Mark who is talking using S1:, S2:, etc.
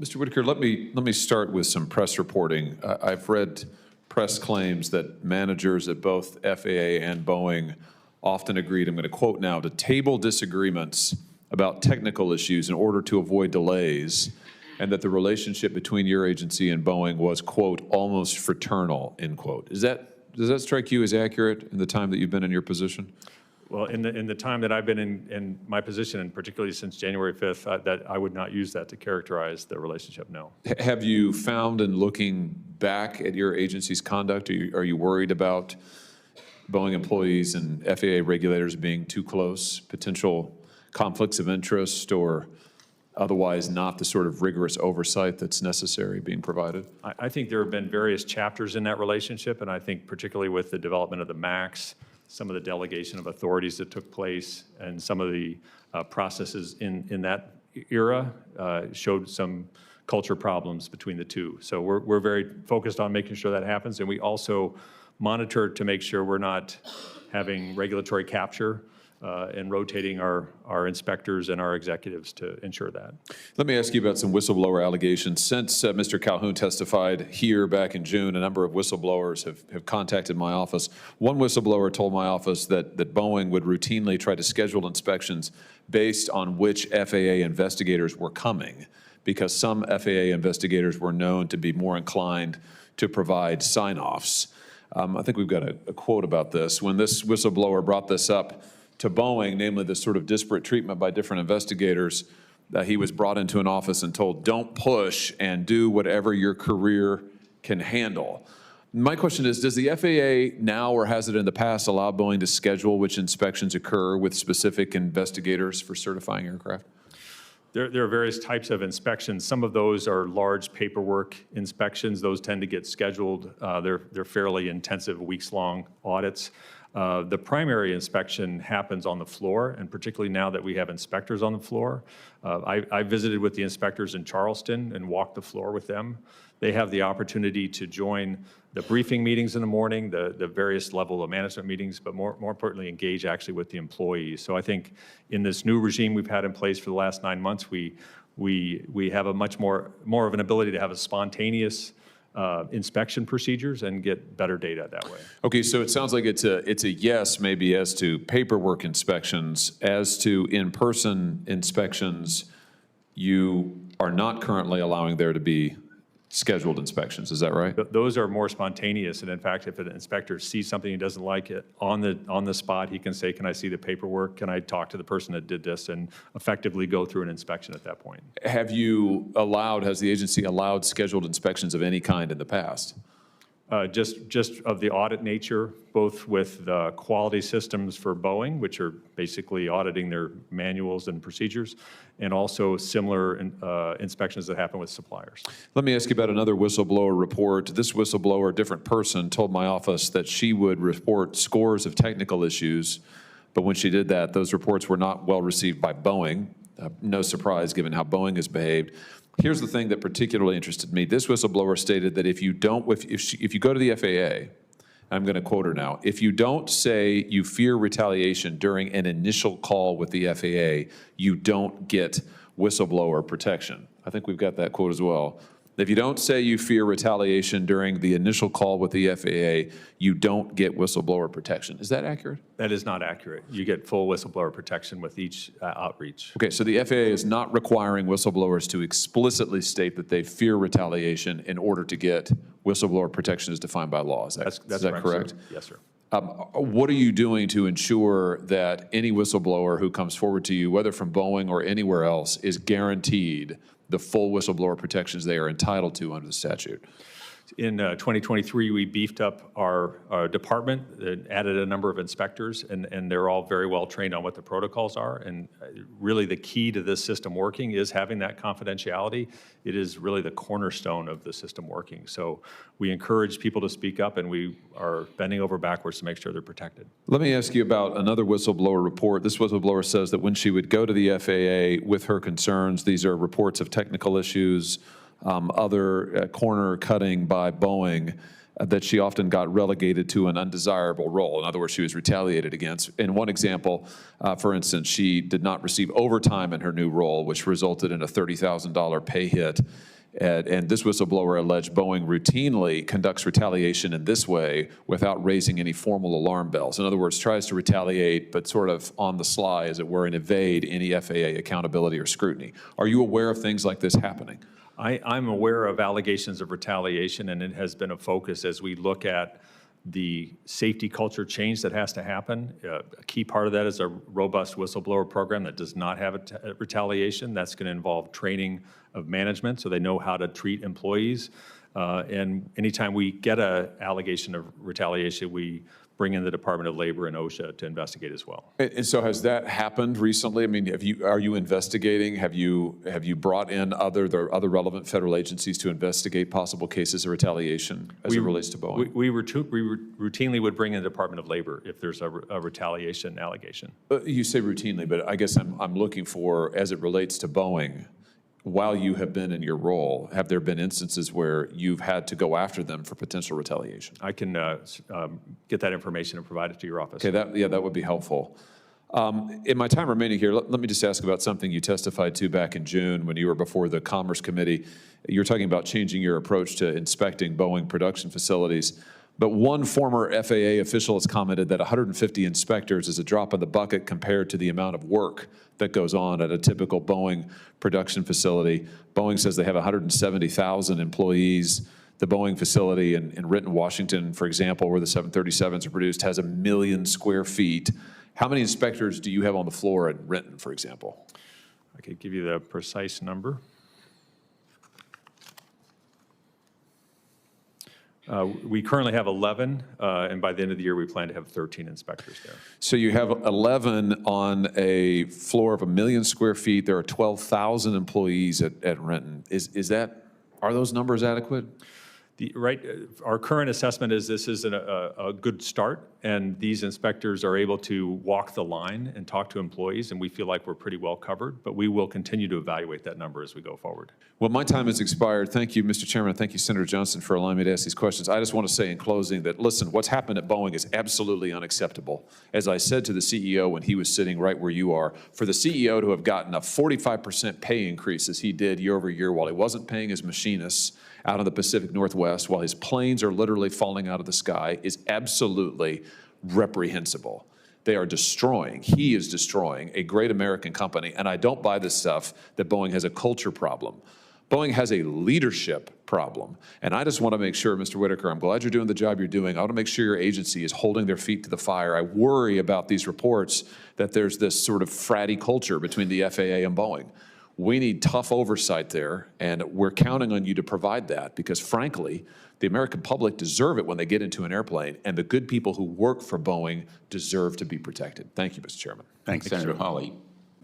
S1: Mr. Whitaker, let me start with some press reporting. I've read press claims that managers at both FAA and Boeing often agreed, I'm going to quote now, to table disagreements about technical issues in order to avoid delays, and that the relationship between your agency and Boeing was, quote, almost fraternal, end quote. Does that strike you as accurate in the time that you've been in your position?
S2: Well, in the time that I've been in my position, and particularly since January 5th, that I would not use that to characterize the relationship, no.
S1: Have you found, in looking back at your agency's conduct, are you worried about Boeing employees and FAA regulators being too close, potential conflicts of interest, or otherwise not the sort of rigorous oversight that's necessary being provided?
S2: I think there have been various chapters in that relationship, and I think particularly with the development of the MAX, some of the delegation of authorities that took place, and some of the processes in that era showed some culture problems between the two. So we're very focused on making sure that happens, and we also monitor to make sure we're not having regulatory capture and rotating our inspectors and our executives to ensure that.
S1: Let me ask you about some whistleblower allegations. Since Mr. Calhoun testified here back in June, a number of whistleblowers have contacted my office. One whistleblower told my office that Boeing would routinely try to schedule inspections based on which FAA investigators were coming, because some FAA investigators were known to be more inclined to provide sign-offs. I think we've got a quote about this. When this whistleblower brought this up to Boeing, namely the sort of disparate treatment by different investigators, that he was brought into an office and told, don't push and do whatever your career can handle. My question is, does the FAA now, or has it in the past, allowed Boeing to schedule which inspections occur with specific investigators for certifying aircraft?
S2: There are various types of inspections. Some of those are large paperwork inspections. Those tend to get scheduled. They're fairly intensive, weeks-long audits. The primary inspection happens on the floor, and particularly now that we have inspectors on the floor. I visited with the inspectors in Charleston and walked the floor with them. They have the opportunity to join the briefing meetings in the morning, the various level of management meetings, but more importantly, engage actually with the employees. So I think in this new regime we've had in place for the last 9 months, we have a much more of an ability to have a spontaneous inspection procedures and get better data that way.
S1: Okay, so it sounds like it's a yes maybe as to paperwork inspections. As to in-person inspections, you are not currently allowing there to be scheduled inspections, is that right?
S2: Those are more spontaneous, and in fact, if an inspector sees something he doesn't like, it on the spot, he can say, can I see the paperwork? Can I talk to the person that did this, and effectively go through an inspection at that point.
S1: Has the agency allowed scheduled inspections of any kind in the past?
S2: Just of the audit nature, both with the quality systems for Boeing, which are basically auditing their manuals and procedures, and also similar inspections that happen with suppliers.
S1: Let me ask you about another whistleblower report. This whistleblower, different person, told my office that she would report scores of technical issues, but when she did that, those reports were not well received by Boeing. No surprise given how Boeing has behaved. Here's the thing that particularly interested me. This whistleblower stated that if you go to the FAA, I'm going to quote her now, if you don't say you fear retaliation during an initial call with the FAA, you don't get whistleblower protection. I think we've got that quote as well. If you don't say you fear retaliation during the initial call with the FAA, you don't get whistleblower protection. Is that accurate?
S2: That is not accurate. You get full whistleblower protection with each outreach.
S1: Okay, so the FAA is not requiring whistleblowers to explicitly state that they fear retaliation in order to get whistleblower protection as defined by law. Is that correct?
S2: Sir. Yes, sir.
S1: What are you doing to ensure that any whistleblower who comes forward to you, whether from Boeing or anywhere else, is guaranteed the full whistleblower protections they are entitled to under the statute?
S2: In 2023, we beefed up our department, added a number of inspectors, and they're all very well trained on what the protocols are. And really the key to this system working is having that confidentiality. It is really the cornerstone of the system working. So we encourage people to speak up, and we are bending over backwards to make sure they're protected.
S1: Let me ask you about another whistleblower report. This whistleblower says that when she would go to the FAA with her concerns, these are reports of technical issues, other corner cutting by Boeing, that she often got relegated to an undesirable role. In other words, she was retaliated against. In one example, for instance, she did not receive overtime in her new role, which resulted in a $30,000 pay hit. And this whistleblower alleged Boeing routinely conducts retaliation in this way without raising any formal alarm bells. In other words, tries to retaliate, but sort of on the sly, as it were, and evade any FAA accountability or scrutiny. Are you aware of things like this happening?
S2: I'm aware of allegations of retaliation, and it has been a focus as we look at the safety culture change that has to happen. A key part of that is a robust whistleblower program that does not have a retaliation. That's going to involve training of management so they know how to treat employees. And anytime we get an allegation of retaliation, we bring in the Department of Labor and OSHA to investigate as well.
S1: And so has that happened recently? I mean, are you investigating? Have you brought in other relevant federal agencies to investigate possible cases of retaliation as it relates to Boeing?
S2: We routinely would bring in the Department of Labor if there's a retaliation allegation.
S1: You say routinely, but I guess I'm looking for, as it relates to Boeing, while you have been in your role, have there been instances where you've had to go after them for potential retaliation?
S2: I can get that information and provide it to your office.
S1: Okay, that would be helpful. In my time remaining here, let me just ask about something you testified to back in June when you were before the Commerce Committee. You were talking about changing your approach to inspecting Boeing production facilities. But one former FAA official has commented that 150 inspectors is a drop in the bucket compared to the amount of work that goes on at a typical Boeing production facility. Boeing says they have 170,000 employees. The Boeing facility in Renton, Washington, for example, where the 737s are produced, has 1 million square feet. How many inspectors do you have on the floor at Renton, for example?
S2: I could give you the precise number. We currently have 11, and by the end of the year, we plan to have 13 inspectors there.
S1: So you have 11 on a floor of 1 million square feet. There are 12,000 employees at Renton. Are those numbers adequate?
S2: Our current assessment is this is a good start, and these inspectors are able to walk the line and talk to employees, and we feel like we're pretty well covered, but we will continue to evaluate that number as we go forward.
S1: Well, my time has expired. Thank you, Mr. Chairman. Thank you, Senator Johnson, for allowing me to ask these questions. I just want to say in closing that, listen, what's happened at Boeing is absolutely unacceptable. As I said to the CEO when he was sitting right where you are, for the CEO to have gotten a 45% pay increase as he did year over year while he wasn't paying his machinists out in the Pacific Northwest, while his planes are literally falling out of the sky, is absolutely reprehensible. They are destroying, he is destroying a great American company, and I don't buy this stuff that Boeing has a culture problem. Boeing has a leadership problem, and I just want to make sure, Mr. Whitaker, I'm glad you're doing the job you're doing. I want to make sure your agency is holding their feet to the fire. I worry about these reports that there's this sort of fratty culture between the FAA and Boeing. We need tough oversight there, and we're counting on you to provide that because, frankly, the American public deserve it when they get into an airplane, and the good people who work for Boeing deserve to be protected. Thank you, Mr. Chairman.
S3: Thanks, Senator Hawley.